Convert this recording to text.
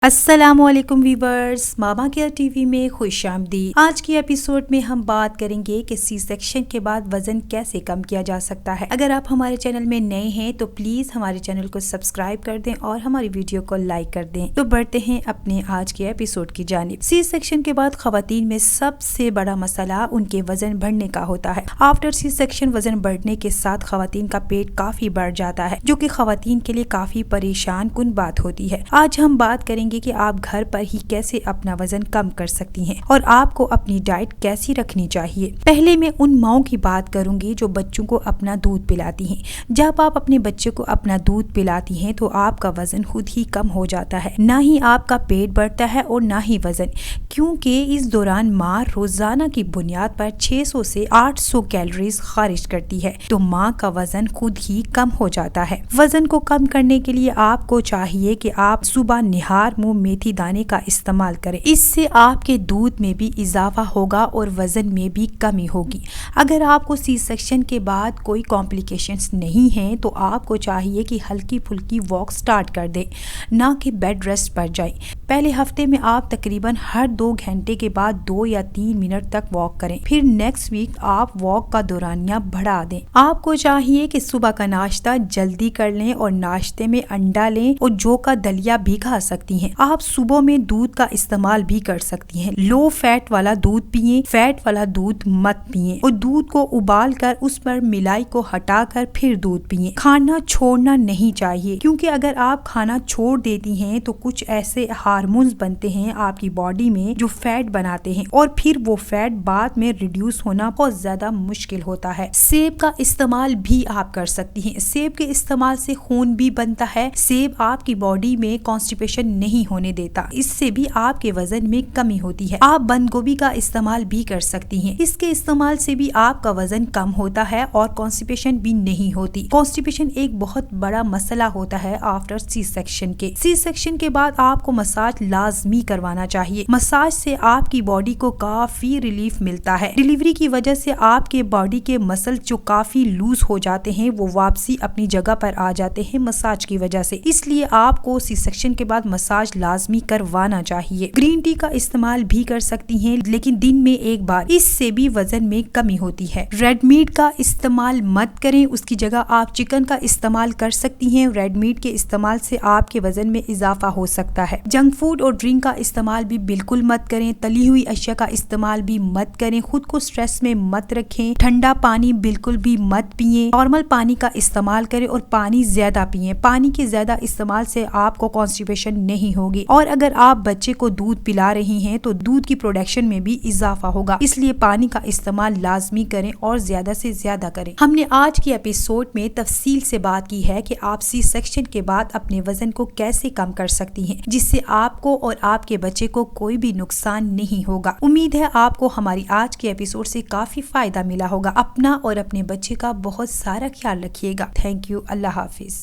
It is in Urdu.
السلام علیکم ویورز، ماما کیئر ٹی وی میں خوش آمدید۔ آج کی ایپیسوڈ میں ہم بات کریں گے کہ سی سیکشن کے بعد وزن کیسے کم کیا جا سکتا ہے۔ اگر آپ ہمارے چینل میں نئے ہیں تو پلیز ہمارے چینل کو سبسکرائب کر دیں اور ہماری ویڈیو کو لائک کر دیں۔ تو بڑھتے ہیں اپنے آج کے ایپیسوڈ کی جانب۔ سی سیکشن کے بعد خواتین میں سب سے بڑا مسئلہ ان کے وزن بڑھنے کا ہوتا ہے۔ آفٹر سی سیکشن وزن بڑھنے کے ساتھ خواتین کا پیٹ کافی بڑھ جاتا ہے، جو کہ خواتین کے لیے کافی پریشان کن بات ہوتی ہے۔ آج ہم بات کریں گے کہ آپ گھر پر ہی کیسے اپنا وزن کم کر سکتی ہیں اور آپ کو اپنی ڈائٹ کیسی رکھنی چاہیے۔ پہلے میں ان ماؤں کی بات کروں گی جو بچوں کو اپنا دودھ پلاتی ہیں۔ جب آپ اپنے بچے کو اپنا دودھ پلاتی ہیں تو آپ کا وزن خود ہی کم ہو جاتا ہے، نہ ہی آپ کا پیٹ بڑھتا ہے اور نہ ہی وزن، کیونکہ اس دوران ماں روزانہ کی بنیاد پر 600 سے 800 کیلوریز خارج کرتی ہے، تو ماں کا وزن خود ہی کم ہو جاتا ہے۔ وزن کو کم کرنے کے لیے آپ کو چاہیے کہ آپ صبح نہار منہ میتھی دانے کا استعمال کریں۔ اس سے آپ کے دودھ میں بھی اضافہ ہوگا اور وزن میں بھی کمی ہوگی۔ اگر آپ کو سی سیکشن کے بعد کوئی کمپلیکیشنز نہیں ہیں تو آپ کو چاہیے کہ ہلکی پھلکی واک سٹارٹ کر دیں، نہ کہ بیڈ ریسٹ پر جائیں۔ پہلے ہفتے میں آپ تقریباً ہر 2 گھنٹے کے بعد 2 یا 3 منٹ تک واک کریں، پھر نیکسٹ ویک آپ واک کا دورانیہ بڑھا دیں۔ آپ کو چاہیے کہ صبح کا ناشتہ جلدی کر لیں اور ناشتے میں انڈا لیں اور جو کا دلیا بھی کھا سکتی ہیں۔ آپ صبح میں دودھ کا استعمال بھی کر سکتی ہیں۔ لو فیٹ والا دودھ پیئیں، فیٹ والا دودھ مت پیئیں، اور دودھ کو ابال کر اس پر ملائی کو ہٹا کر پھر دودھ پیئیں۔ کھانا چھوڑنا نہیں چاہیے، کیونکہ اگر آپ کھانا چھوڑ دیتی ہیں تو کچھ ایسے ہارمونز بنتے ہیں آپ کی باڈی میں جو فیٹ بناتے ہیں، اور پھر وہ فیٹ بعد میں ریڈیوس ہونا بہت زیادہ مشکل ہوتا ہے۔ سیب کا استعمال بھی آپ کر سکتی ہیں۔ سیب کے استعمال سے خون بھی بنتا ہے۔ سیب آپ کی باڈی میں کانسٹیپیشن نہیں ہونے دیتا، اس سے بھی آپ کے وزن میں کمی ہوتی ہے۔ آپ بند گوبھی کا استعمال بھی کر سکتی ہیں۔ اس کے استعمال سے بھی آپ کا وزن کم ہوتا ہے اور کانسٹیپیشن بھی نہیں ہوتی۔ کانسٹیپیشن ایک بہت بڑا مسئلہ ہوتا ہے آفٹر سی سیکشن کے۔ سی سیکشن کے بعد آپ کو مساج لازمی کروانا چاہیے۔ مساج سے آپ کی باڈی کو کافی ریلیف ملتا ہے۔ ڈیلیوری کی وجہ سے آپ کے باڈی کے مسل جو کافی لوز ہو جاتے ہیں وہ واپسی اپنی جگہ پر آ جاتے ہیں مساج کی وجہ سے، اس لیے آپ کو سی سیکشن کے بعد مساج لازمی کروانا چاہیے۔ گرین ٹی کا استعمال بھی کر سکتی ہیں، لیکن دن میں ایک بار، اس سے بھی وزن میں کمی ہوتی ہے۔ ریڈ میٹ کا استعمال مت کریں، اس کی جگہ آپ چکن کا استعمال کر سکتی ہیں۔ ریڈ میٹ کے استعمال سے آپ کے وزن میں اضافہ ہو سکتا ہے۔ جنک فوڈ اور ڈرنک کا استعمال بھی بالکل مت کریں۔ تلی ہوئی اشیاء کا استعمال بھی مت کریں۔ خود کو سٹریس میں مت رکھیں۔ ٹھنڈا پانی بالکل بھی مت پئیں۔ نارمل پانی کا استعمال کریں اور پانی زیادہ پئیں۔ پانی کے زیادہ استعمال سے آپ کو کانسٹیپیشن نہیں ہوگی، اور اگر آپ بچے کو دودھ پلا رہی ہیں تو دودھ کی پروڈکشن میں بھی اضافہ ہوگا، اس لیے پانی کا استعمال لازمی کریں اور زیادہ سے زیادہ کریں۔ ہم نے آج کی ایپیسوڈ میں تفصیل سے بات کی ہے کہ آپ سی سیکشن کے بعد اپنے وزن کو کیسے کم کر سکتی ہیں، جس سے آپ کو اور آپ کے بچے کو کوئی بھی نقصان نہیں ہوگا۔ امید ہے آپ کو ہماری آج کی ایپیسوڈ سے کافی فائدہ ملا ہوگا۔ اپنا اور اپنے بچے کا بہت سارا خیال رکھیے گا۔ Thank you. اللہ حافظ۔